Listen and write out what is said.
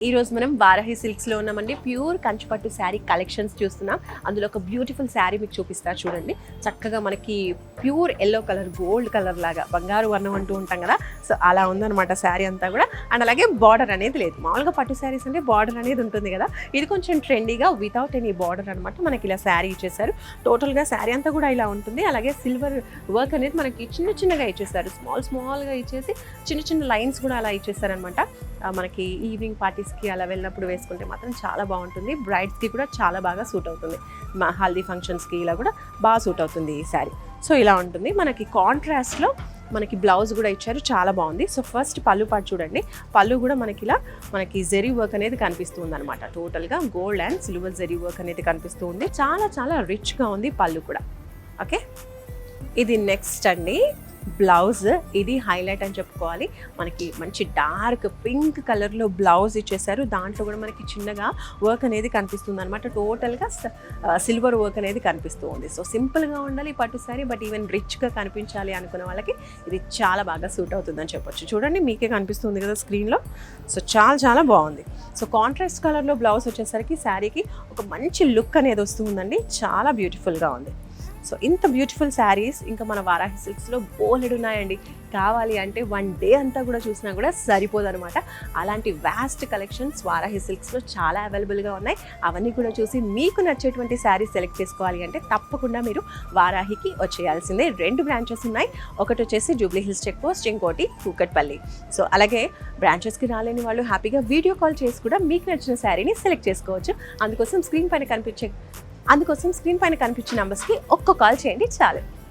ఈ రోజు మనం వారాహి సిల్క్స్ లో ఉన్నామండి. ప్యూర్ కంచిపట్టు శారీ కలెక్షన్స్ చూస్తున్నాం. అందులో ఒక బ్యూటిఫుల్ శారీ మీకు చూపిస్తారు చూడండి. చక్కగా మనకి pure yellow colour, gold colour లాగా బంగారు వర్ణం అంటూ ఉంటాం కదా, సో అలా ఉందన్నమాట శారీ అంతా కూడా. అండ్ అలాగే బార్డర్ అనేది లేదు. మామూలుగా పట్టు శారీస్ అంటే బార్డర్ అనేది ఉంటుంది కదా, ఇది కొంచెం ట్రెండీగా వితౌట్ ఎనీ బార్డర్ అనమాట. మనకి ఇలా శారీ ఇచ్చేసారు. టోటల్గా శారీ అంతా కూడా ఇలా ఉంటుంది. అలాగే సిల్వర్ వర్క్ అనేది మనకి చిన్న చిన్నగా ఇచ్చేసారు. స్మాల్గా ఇచ్చేసి చిన్న చిన్న లైన్స్ కూడా అలా ఇచ్చేసారనమాట. మనకి ఈవినింగ్ పార్టీస్కి అలా వెళ్ళినప్పుడు వేసుకుంటే మాత్రం చాలా బాగుంటుంది. బ్రైడ్స్కి కూడా చాలా బాగా సూట్ అవుతుంది. హల్దీ ఫంక్షన్స్కి ఇలా కూడా బాగా సూట్ అవుతుంది ఈ శారీ. సో ఇలా ఉంటుంది. మనకి కాంట్రాస్ట్లో మనకి బ్లౌజ్ కూడా ఇచ్చారు, చాలా బాగుంది. సో ఫస్ట్ పళ్ళు పాటు చూడండి. పళ్ళు కూడా మనకి ఇలా మనకి జెరీ వర్క్ అనేది కనిపిస్తుంది అనమాట. టోటల్గా gold and silver zari work అనేది కనిపిస్తూ ఉంది. చాలా చాలా రిచ్గా ఉంది పళ్ళు కూడా. ఓకే, ఇది నెక్స్ట్ అండి బ్లౌజ్. ఇది హైలైట్ అని చెప్పుకోవాలి. మనకి మంచి డార్క్ పింక్ కలర్లో బ్లౌజ్ ఇచ్చేసారు. దాంట్లో కూడా మనకి చిన్నగా వర్క్ అనేది కనిపిస్తుంది అనమాట. టోటల్గా సిల్వర్ వర్క్ అనేది కనిపిస్తూ ఉంది. సో సింపుల్గా ఉండాలి పట్టు శారీ, బట్ ఈవెన్ రిచ్గా కనిపించాలి అనుకునే వాళ్ళకి ఇది చాలా బాగా సూట్ అవుతుందని చెప్పొచ్చు. చూడండి, మీకే కనిపిస్తుంది కదా స్క్రీన్లో. సో చాలా చాలా బాగుంది. సో కాంట్రాస్ట్ కలర్లో బ్లౌజ్ వచ్చేసరికి శారీకి ఒక మంచి లుక్ అనేది వస్తుందండి. చాలా బ్యూటిఫుల్గా ఉంది. సో ఇంత బ్యూటిఫుల్ శారీస్ ఇంకా మన వారాహి సిల్క్స్లో బోలెడు ఉన్నాయండి. కావాలి అంటే వన్ డే అంతా కూడా చూసినా కూడా సరిపోదన్నమాట. అలాంటి వాస్ట్ కలెక్షన్స్ వారాహి సిల్క్స్లో చాలా అవైలబుల్గా ఉన్నాయి. అవన్నీ కూడా చూసి మీకు నచ్చేటువంటి శారీస్ సెలెక్ట్ చేసుకోవాలి అంటే తప్పకుండా మీరు వారాహికి వచ్చేయాల్సిందే. 2 బ్రాంచెస్ ఉన్నాయి. ఒకటి వచ్చేసి జూబ్లీ హిల్స్ చెక్ పోస్ట్, ఇంకోటి కూకట్పల్లి. సో అలాగే బ్రాంచెస్కి రాలేని వాళ్ళు హ్యాపీగా వీడియో కాల్ చేసి కూడా మీకు నచ్చిన శారీని సెలెక్ట్ చేసుకోవచ్చు. అందుకోసం స్క్రీన్ పైన కనిపించే నెంబర్స్కి ఒక్క కాల్ చేయండి చాలు.